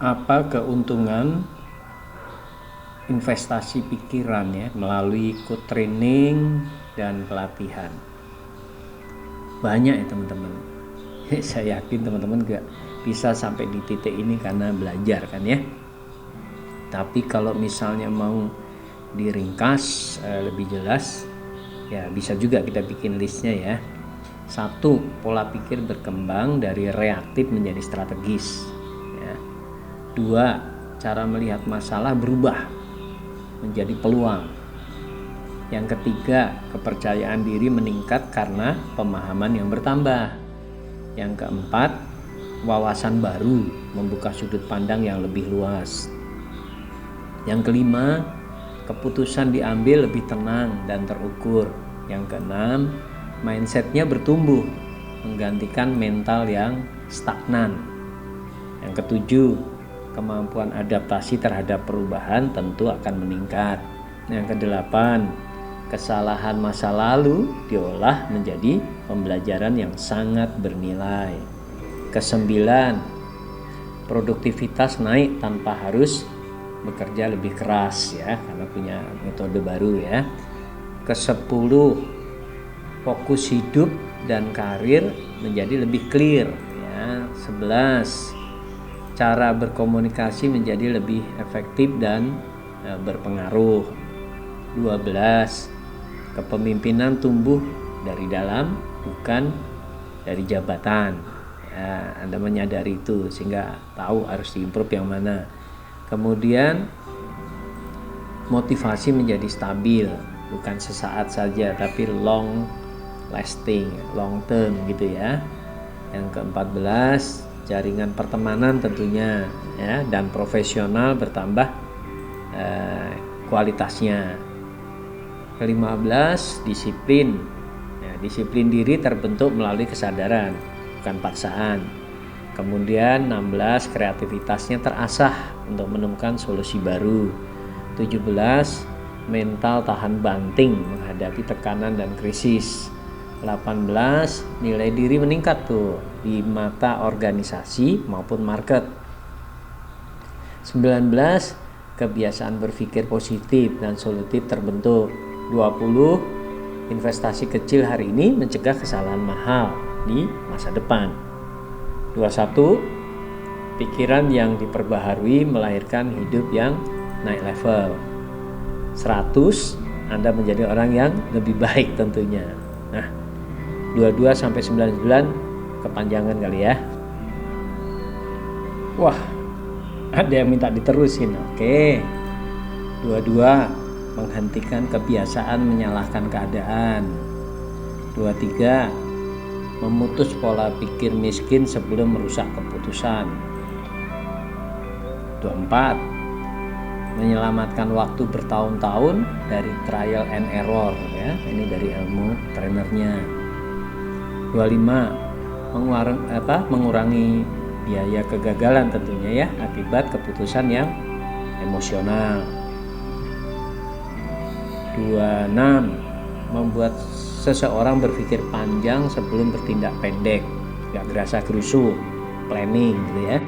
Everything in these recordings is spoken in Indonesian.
Apa keuntungan investasi pikiran ya melalui ikut training dan pelatihan? Banyak ya teman-teman. Saya yakin teman-teman gak bisa sampai di titik ini karena belajar kan ya. Tapi kalau misalnya mau diringkas lebih jelas, ya bisa juga kita bikin listnya ya. 1. Pola pikir berkembang dari reaktif menjadi strategis ya. 2. Cara melihat masalah berubah menjadi peluang. Yang ketiga, kepercayaan diri meningkat karena pemahaman yang bertambah. Yang keempat, wawasan baru membuka sudut pandang yang lebih luas. Yang kelima, keputusan diambil lebih tenang dan terukur. Yang keenam, mindsetnya bertumbuh menggantikan mental yang stagnan. Yang ketujuh, kemampuan adaptasi terhadap perubahan tentu akan meningkat. Yang kedelapan, kesalahan masa lalu diolah menjadi pembelajaran yang sangat bernilai. Kesembilan, produktivitas naik tanpa harus bekerja lebih keras ya, karena punya metode baru ya. Kesepuluh, fokus hidup dan karir menjadi lebih clear ya. 11, cara berkomunikasi menjadi lebih efektif dan berpengaruh. 12, kepemimpinan tumbuh dari dalam bukan dari jabatan ya. Anda menyadari itu sehingga tahu harus diimprove yang mana. Kemudian motivasi menjadi stabil, bukan sesaat saja tapi long lasting, long term gitu ya. Yang ke-14, jaringan pertemanan tentunya ya, dan profesional bertambah kualitasnya. Ke-15, disiplin ya, disiplin diri terbentuk melalui kesadaran bukan paksaan. Kemudian 16, kreativitasnya terasah untuk menemukan solusi baru. 17, mental tahan banting menghadapi tekanan dan krisis. 18, nilai diri meningkat tuh di mata organisasi maupun market. 19, kebiasaan berpikir positif dan solutif terbentuk. 20, investasi kecil hari ini mencegah kesalahan mahal di masa depan. 21, pikiran yang diperbaharui melahirkan hidup yang naik level. 100, Anda menjadi orang yang lebih baik tentunya. Nah, 22 sampai 99 kepanjangan kali ya. Wah, ada yang minta diterusin. Oke. 22, menghentikan kebiasaan menyalahkan keadaan. 23, memutus pola pikir miskin sebelum merusak keputusan. 24, menyelamatkan waktu bertahun-tahun dari trial and error ya. Ini dari ilmu trainernya. 25, mengurangi biaya kegagalan tentunya ya akibat keputusan yang emosional. 26, membuat seseorang berpikir panjang sebelum bertindak pendek, gak gerasa gerusu, planning gitu ya.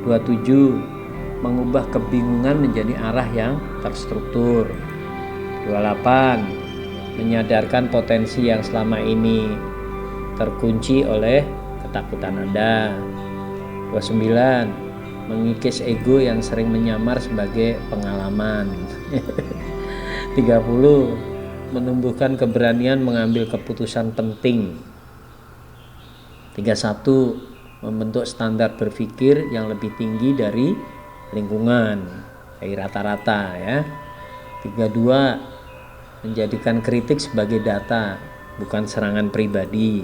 27, mengubah kebingungan menjadi arah yang terstruktur. 28, menyadarkan potensi yang selama ini terkunci oleh ketakutan Anda. 29, mengikis ego yang sering menyamar sebagai pengalaman. 30, menumbuhkan keberanian mengambil keputusan penting. 31, membentuk standar berpikir yang lebih tinggi dari lingkungan, dari rata-rata ya. 32, menjadikan kritik sebagai data, bukan serangan pribadi.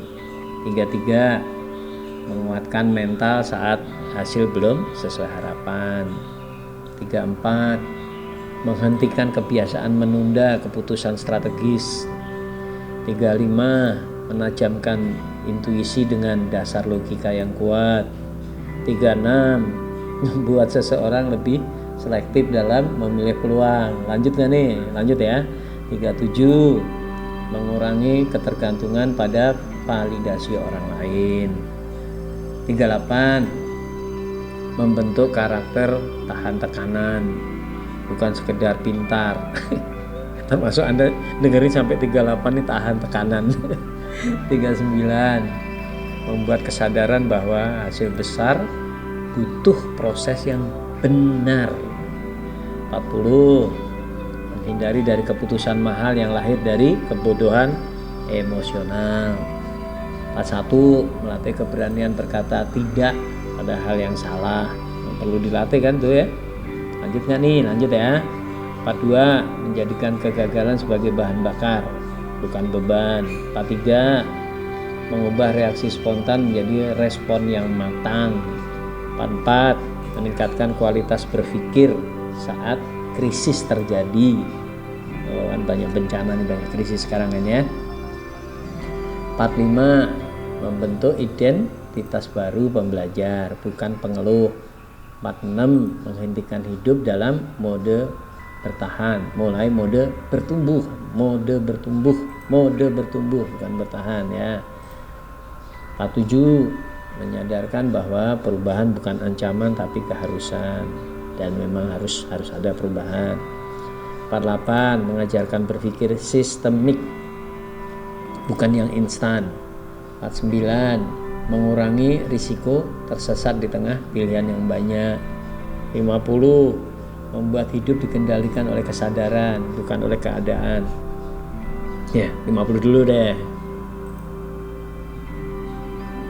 33, menguatkan mental saat hasil belum sesuai harapan. 34, menghentikan kebiasaan menunda keputusan strategis. 35, menajamkan intuisi dengan dasar logika yang kuat. 36, membuat seseorang lebih selektif dalam memilih peluang. Lanjut gak nih? Lanjut ya. 37, mengurangi ketergantungan pada validasi orang lain. 38, membentuk karakter tahan tekanan, bukan sekedar pintar. Termasuk Anda dengerin sampai 38 ini tahan tekanan. 39 membuat kesadaran bahwa hasil besar butuh proses yang benar. 40 menghindari dari keputusan mahal yang lahir dari kebodohan emosional. 41 melatih keberanian berkata tidak pada hal yang salah. Perlu dilatih kan tuh ya. Lanjut nggak nih? Lanjut ya. 42 menjadikan kegagalan sebagai bahan bakar, bukan beban. 43 mengubah reaksi spontan menjadi respon yang matang. 44 meningkatkan kualitas berpikir saat krisis terjadi. Kan banyak bencana nih, banyak krisis sekarang kan ya. 45 membentuk identitas baru pembelajar, bukan pengeluh. 46 menghentikan hidup dalam mode bertahan, mulai mode bertumbuh, bukan bertahan ya. 47 menyadarkan bahwa perubahan bukan ancaman tapi keharusan, dan memang harus ada perubahan. 48 mengajarkan berpikir sistemik, bukan yang instan. 49 mengurangi risiko tersesat di tengah pilihan yang banyak. 50 membuat hidup dikendalikan oleh kesadaran, bukan oleh keadaan. Ya, 50 dulu deh.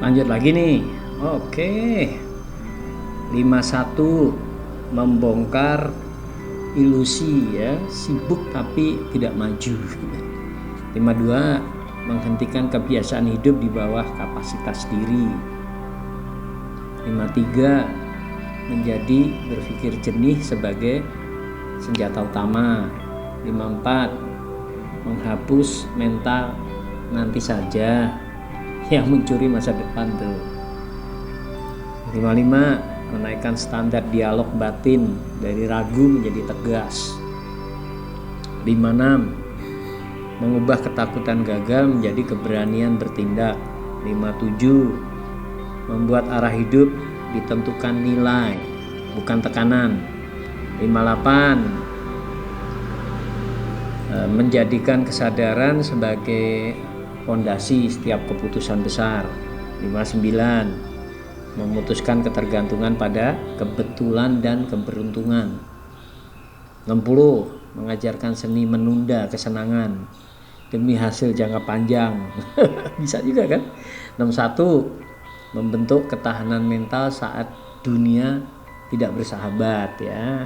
Lanjut lagi nih. Oke. 51 membongkar ilusi ya, sibuk tapi tidak maju. 52 menghentikan kebiasaan hidup di bawah kapasitas diri. 53 menjadi berpikir jernih sebagai senjata utama. 54 menghapus mental nanti saja yang mencuri masa depan tuh. 55 menaikkan standar dialog batin dari ragu menjadi tegas. 56 mengubah ketakutan gagal menjadi keberanian bertindak. 57 membuat arah hidup ditentukan nilai, bukan tekanan. 58 menjadikan kesadaran sebagai fondasi setiap keputusan besar. 59 memutuskan ketergantungan pada kebetulan dan keberuntungan. 60 mengajarkan seni menunda kesenangan demi hasil jangka panjang. Bisa juga kan. 61 membentuk ketahanan mental saat dunia tidak bersahabat ya.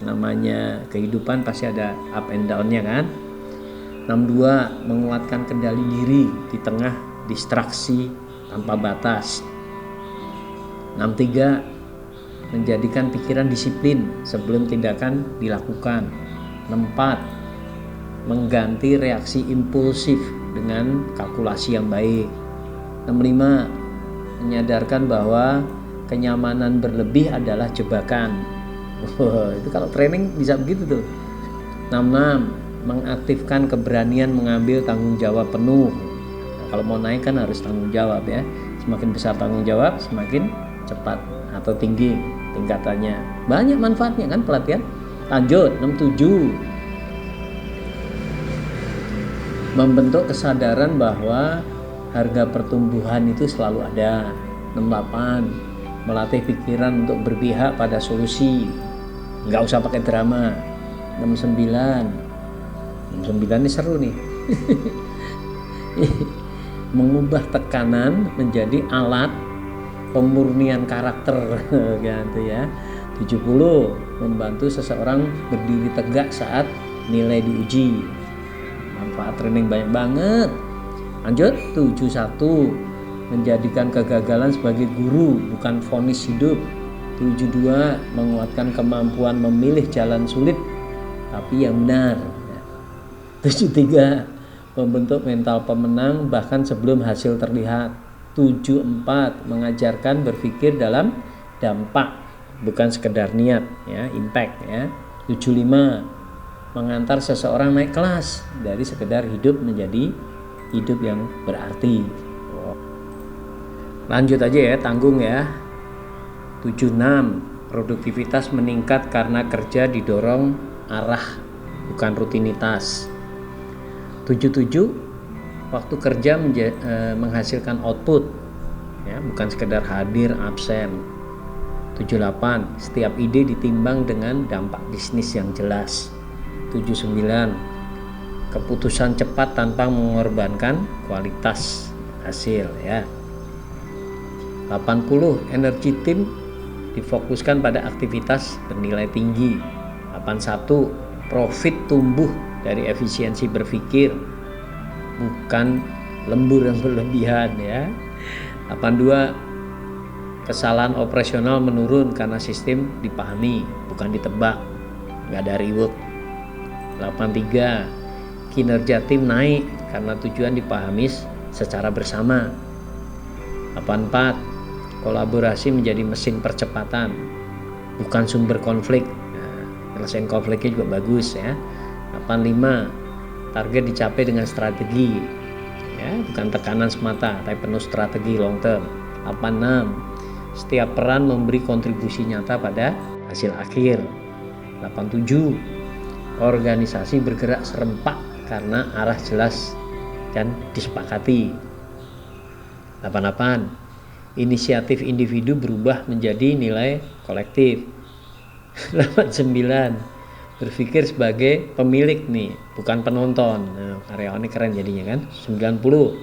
Namanya kehidupan pasti ada up and down-nya kan. 62 menguatkan kendali diri di tengah distraksi tanpa batas. 63 menjadikan pikiran disiplin sebelum tindakan dilakukan. 64 mengganti reaksi impulsif dengan kalkulasi yang baik. 65 menyadarkan bahwa kenyamanan berlebih adalah jebakan. Itu kalau training bisa begitu tuh. 66 mengaktifkan keberanian mengambil tanggung jawab penuh. Nah, kalau mau naik kan harus tanggung jawab ya. Semakin besar tanggung jawab, semakin cepat atau tinggi tingkatannya. Banyak manfaatnya kan pelatihan. Lanjut. 67 membentuk kesadaran bahwa harga pertumbuhan itu selalu ada. 68 melatih pikiran untuk berpihak pada solusi, nggak usah pakai drama. 69 ini seru nih. Mengubah tekanan menjadi alat pemurnian karakter gitu ya. 70 membantu seseorang berdiri tegak saat nilai diuji. Manfaat training banyak banget. Lanjut. 71 menjadikan kegagalan sebagai guru, bukan vonis hidup. 72 menguatkan kemampuan memilih jalan sulit tapi yang benar. 73 membentuk mental pemenang bahkan sebelum hasil terlihat. 74 mengajarkan berpikir dalam dampak, bukan sekedar niat ya, impact ya. 75 mengantar seseorang naik kelas dari sekedar hidup menjadi hidup yang berarti. Lanjut aja ya, tanggung ya. 76, produktivitas meningkat karena kerja didorong arah bukan rutinitas. 77, waktu kerja menghasilkan output, ya, bukan sekedar hadir absen. 78, setiap ide ditimbang dengan dampak bisnis yang jelas. 79, keputusan cepat tanpa mengorbankan kualitas hasil, ya. 80, energi tim difokuskan pada aktivitas bernilai tinggi. 81, profit tumbuh dari efisiensi berpikir, bukan lembur yang berlebihan, ya. 82, kesalahan operasional menurun karena sistem dipahami, bukan ditebak, nggak ada reward. 83, kinerja tim naik karena tujuan dipahami secara bersama. 84, kolaborasi menjadi mesin percepatan, bukan sumber konflik. Nyelesain konfliknya juga bagus, ya. 85, target dicapai dengan strategi, ya, bukan tekanan semata, tapi penuh strategi long term. 86, setiap peran memberi kontribusi nyata pada hasil akhir. 87, organisasi bergerak serempak karena arah jelas dan disepakati. 88, inisiatif individu berubah menjadi nilai kolektif. 89, berpikir sebagai pemilik nih, bukan penonton. Nah, karyawannya keren jadinya kan. 90,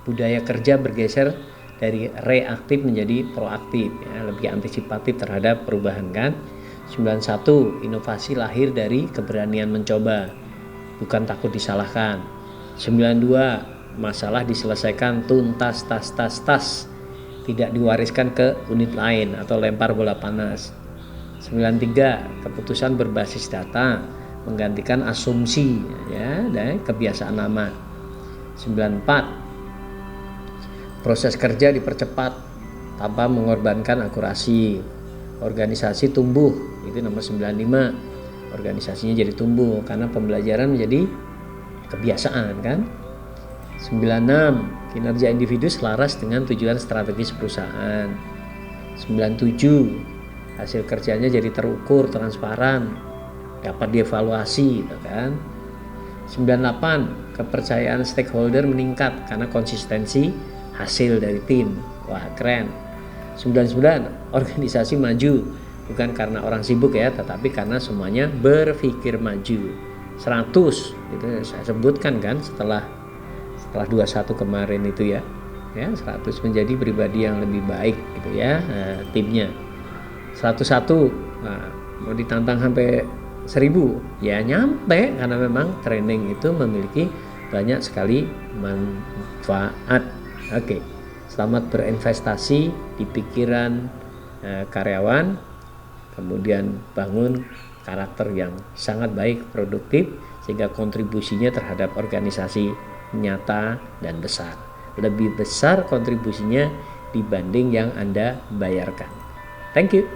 budaya kerja bergeser dari reaktif menjadi proaktif, ya, lebih antisipatif terhadap perubahan kan. 91, inovasi lahir dari keberanian mencoba, bukan takut disalahkan. 92, masalah diselesaikan tuntas, tas, tidak diwariskan ke unit lain atau lempar bola panas. 93, keputusan berbasis data menggantikan asumsi, ya, dan kebiasaan lama. 94, proses kerja dipercepat tanpa mengorbankan akurasi. Organisasi tumbuh, itu nomor 95, organisasinya jadi tumbuh karena pembelajaran menjadi kebiasaan kan. 96, kinerja individu selaras dengan tujuan strategis perusahaan. 97, hasil kerjanya jadi terukur, transparan, dapat dievaluasi, gitu kan. 98, kepercayaan stakeholder meningkat karena konsistensi hasil dari tim. Wah, keren. 99, organisasi maju bukan karena orang sibuk, ya, tetapi karena semuanya berpikir maju. 100, itu saya sebutkan kan setelah 21 kemarin itu, ya 100 menjadi pribadi yang lebih baik gitu, ya, timnya. 101, nah, mau ditantang sampai 1000, ya nyampe, karena memang training itu memiliki banyak sekali manfaat. Oke, selamat berinvestasi di pikiran karyawan, kemudian bangun karakter yang sangat baik, produktif, sehingga kontribusinya terhadap organisasi nyata dan besar. Lebih besar kontribusinya dibanding yang Anda bayarkan. Thank you.